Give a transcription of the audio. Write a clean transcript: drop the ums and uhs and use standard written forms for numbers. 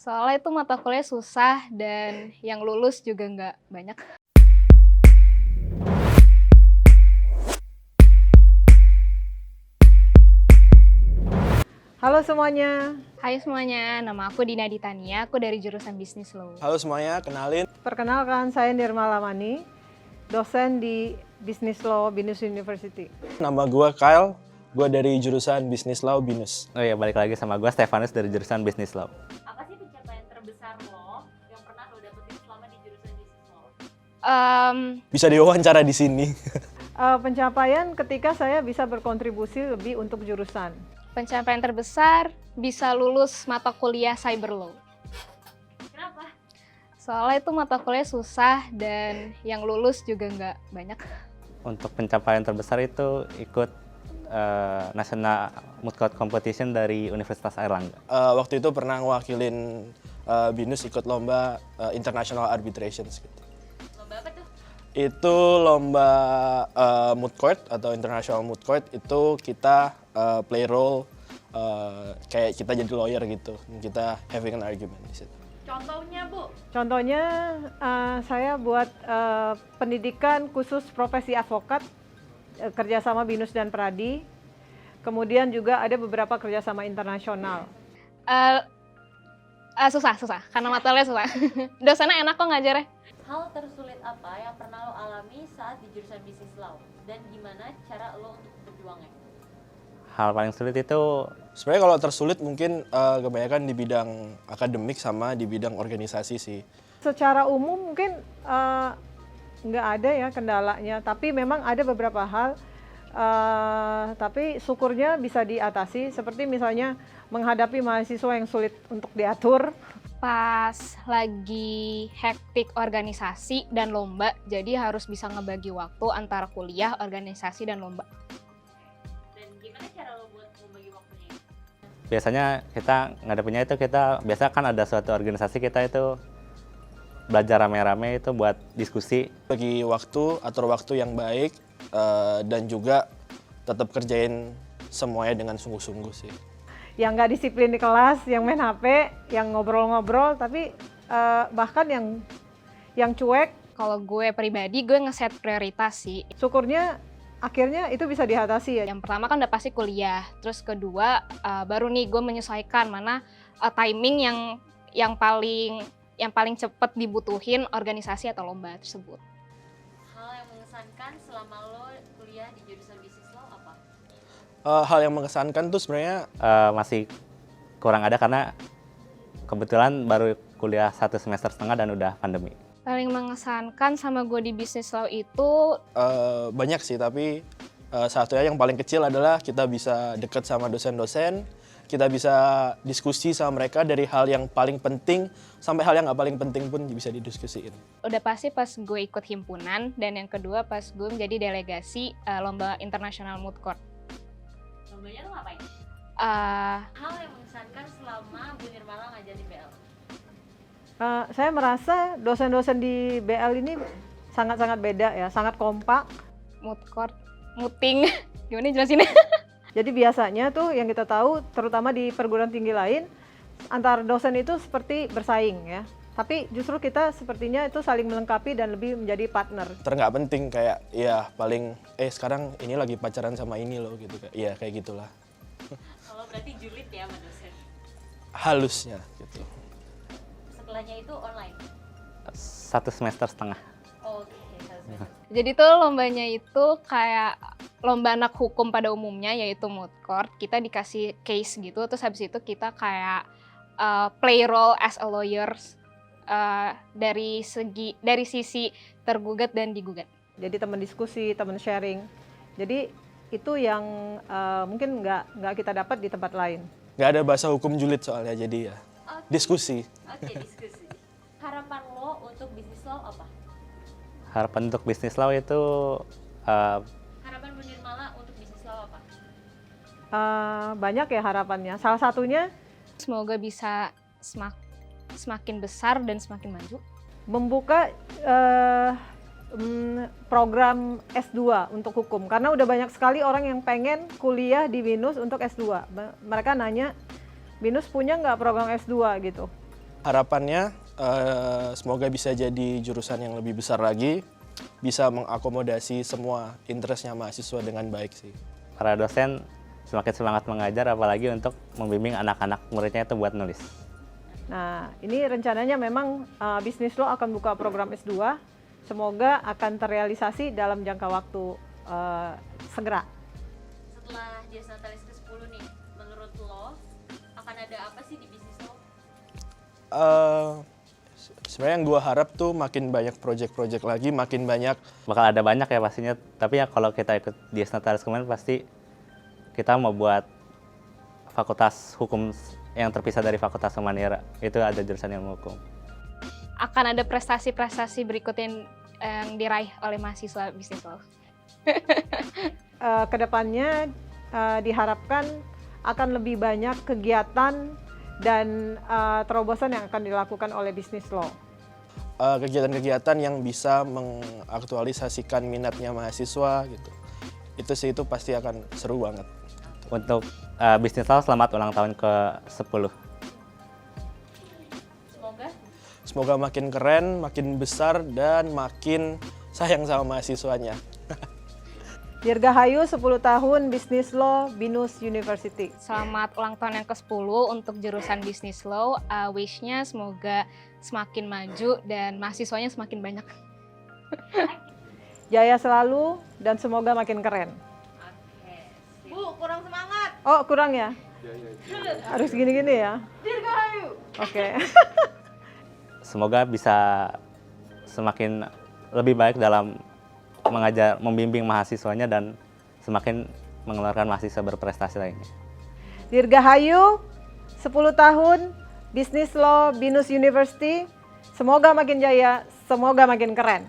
Soalnya itu mata kuliah susah dan yang lulus juga nggak banyak. Halo semuanya, Hai semuanya, nama aku Dina Ditania, aku dari jurusan Bisnis Law. Halo semuanya, kenalin. perkenalkan saya Nirma Lamani, dosen di Business Law Binus University. Nama gue Kyle, gue dari jurusan Bisnis Law Binus. Oh iya, balik lagi sama gue Stefanus dari jurusan Business Law. Apa sih pencapaian terbesar lo yang pernah lo dapetin selama di jurusan bisnis lo? Bisa diwawancara di sini. Pencapaian ketika saya bisa berkontribusi lebih untuk jurusan. Pencapaian terbesar bisa lulus mata kuliah Cyber Law. Kenapa? Soalnya itu mata kuliah susah dan yang lulus juga nggak banyak. Untuk pencapaian terbesar itu ikut National Moot Court Competition dari Universitas Airlangga. Waktu itu pernah ngewakilin Binus ikut lomba International Arbitrations gitu. Lomba apa tuh? Itu lomba moot court atau International Moot Court, itu kita play role kayak kita jadi lawyer gitu. Kita having an argument di situ. Contohnya, Bu. Contohnya saya buat pendidikan khusus profesi advokat, kerjasama Binus dan Pradi. Kemudian juga ada beberapa kerjasama internasional. Susah, karena mata kuliah susah. Dosennya enak kok ngajarnya. Hal tersulit apa yang pernah lo alami saat di jurusan bisnis law? Dan gimana cara lo untuk berjuangnya? Hal paling sulit itu Sebenarnya kalau tersulit mungkin kebanyakan di bidang akademik sama di bidang organisasi sih. Secara umum mungkin nggak ada ya kendalanya, tapi memang ada beberapa hal, tapi syukurnya bisa diatasi, seperti misalnya menghadapi mahasiswa yang sulit untuk diatur. Pas lagi hektik organisasi dan lomba, jadi harus bisa ngebagi waktu antara kuliah, organisasi, dan lomba. Dan gimana cara lo buat membagi waktunya? biasanya kita ngadepinnya itu biasa kan ada suatu organisasi kita itu belajar rame-rame itu buat diskusi. Bagi waktu, atur waktu yang baik, dan juga tetap kerjain semuanya dengan sungguh-sungguh sih. Yang nggak disiplin di kelas, yang main HP, yang ngobrol-ngobrol, tapi bahkan yang cuek. Kalau gue pribadi, gue ngeset prioritas sih. Syukurnya akhirnya itu bisa diatasi ya. Yang pertama kan udah pasti kuliah, terus kedua baru nih gue menyesuaikan mana timing yang paling cepet dibutuhin organisasi atau lomba tersebut. Hal yang mengesankan selama lo kuliah di jurusan bisnis law apa? Hal yang mengesankan tuh sebenarnya Masih kurang ada karena kebetulan baru kuliah 1 semester setengah dan udah pandemi. Paling mengesankan sama gue di bisnis law itu banyak sih, tapi satunya yang paling kecil adalah kita bisa deket sama dosen-dosen, kita bisa diskusi sama mereka dari hal yang paling penting sampai hal yang nggak paling penting pun bisa didiskusiin. udah pasti pas gue ikut himpunan, dan yang kedua pas gue menjadi delegasi lomba International Moot Court. Lombanya lo ngapain? Hal yang mengesankan selama Bu Nirmala ngajar di BL? Saya merasa dosen-dosen di BL ini sangat-sangat beda ya, sangat kompak. Moot Court, muting, gimana jelasinnya? Jadi biasanya tuh yang kita tahu, terutama di perguruan tinggi lain, antar dosen itu seperti bersaing ya. Tapi justru kita sepertinya itu saling melengkapi dan lebih menjadi partner. Nggak penting kayak ya paling sekarang ini lagi pacaran sama ini loh gitu, ya kayak gitulah. Kalau berarti julid ya sama dosen. Halusnya gitu. Setelahnya itu online? 1 semester setengah. Oke, semester. Jadi tuh lombanya itu kayak lomba anak hukum pada umumnya, yaitu moot court. Kita dikasih case gitu, terus habis itu kita kayak play role as a lawyer dari sisi tergugat dan digugat. Jadi teman diskusi, teman sharing. Jadi itu yang mungkin nggak kita dapat di tempat lain. Nggak ada bahasa hukum julid soalnya, jadi ya diskusi. Oke, diskusi. Harapan lo untuk bisnis lo apa? Harapan untuk bisnis law itu Harapan Bu Nirmala untuk bisnis lo apa? Banyak ya harapannya. Salah satunya Semoga bisa semakin besar dan semakin maju. membuka program S2 untuk hukum. Karena udah banyak sekali orang yang pengen kuliah di Binus untuk S2. Mereka nanya, Binus punya nggak program S2 gitu. Harapannya semoga bisa jadi jurusan yang lebih besar lagi, bisa mengakomodasi semua interestnya mahasiswa dengan baik sih. Para dosen semakin semangat mengajar, apalagi untuk membimbing anak-anak muridnya itu buat nulis. Nah, ini rencananya memang Bisnis Law akan buka program S2. Semoga akan terrealisasi dalam jangka waktu segera. Setelah Dias Natalis ke-10 nih, menurut lo akan ada apa sih di Bisnis Law? Sebenarnya yang gue harap tuh makin banyak project-project lagi, makin banyak. Bakal ada banyak ya pastinya, tapi ya kalau kita ikut Dias Natalis kemarin pasti kita mau buat fakultas hukum yang terpisah dari fakultas humaniora, itu ada jurusan ilmu hukum. Akan ada prestasi-prestasi berikutnya yang diraih oleh mahasiswa Bisnis Law. Kedepannya diharapkan akan lebih banyak kegiatan dan terobosan yang akan dilakukan oleh Bisnis Law. Kegiatan-kegiatan yang bisa mengaktualisasikan minatnya mahasiswa gitu. Itu pasti akan seru banget. Untuk Bisnis Law, selamat ulang tahun ke-10. Semoga Makin keren, makin besar, dan makin sayang sama mahasiswanya. Dirgahayu 10 tahun Bisnis Law Binus University. Selamat ulang tahun yang ke-10 untuk jurusan Bisnis Law. Wish-nya semoga semakin maju dan mahasiswanya semakin banyak. Jaya selalu dan semoga makin keren. Bu, kurang semangat. Oh, kurang ya? Harus gini-gini ya? Dirgahayu. Oke. Semoga bisa semakin lebih baik dalam mengajar, membimbing mahasiswanya, dan semakin mengeluarkan mahasiswa berprestasi lainnya. Dirgahayu 10 tahun Bisnis Law Binus University. Semoga makin jaya, semoga makin keren.